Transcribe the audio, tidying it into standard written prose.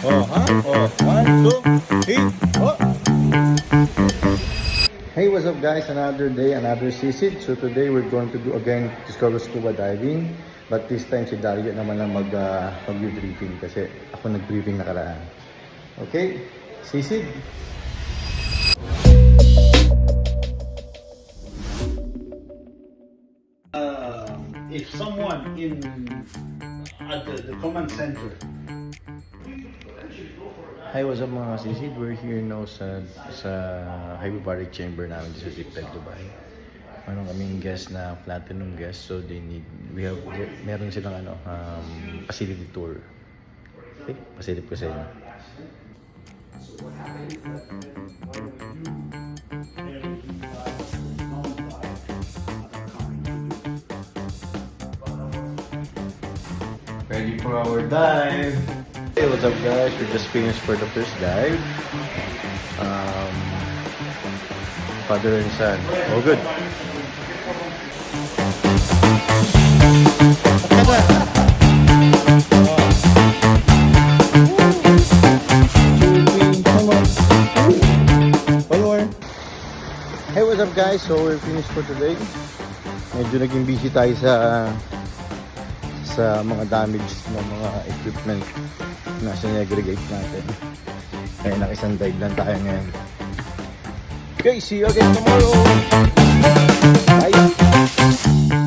Oh, huh? Oh, one, two, three, oh. Hey, what's up guys? Another day, another season. So today we're going to do again Discover Scuba Diving. But this time si Dario naman ang mag-briefing kasi ako nag-briefing nakaraan. Okay, sisid. If someone in at the command center. Hi, what's up mga sisid? We're here now sa hyperbaric chamber namin sa Ziptel Dubai. Meron kaming guest na platinum guest, so meron silang facility tour. Okay, pasilip ko sa inyo. Ready for our dive! Hey, what's up guys? We just finished for the first dive. Father and son. Oh, good. Hey, what's up guys? So we're finished for today. Medyo naging busy tayo sa mga damage ng mga equipment na sinegregate natin. Kaya nakisang dive lang tayo ngayon. Okay, see you again tomorrow. Bye.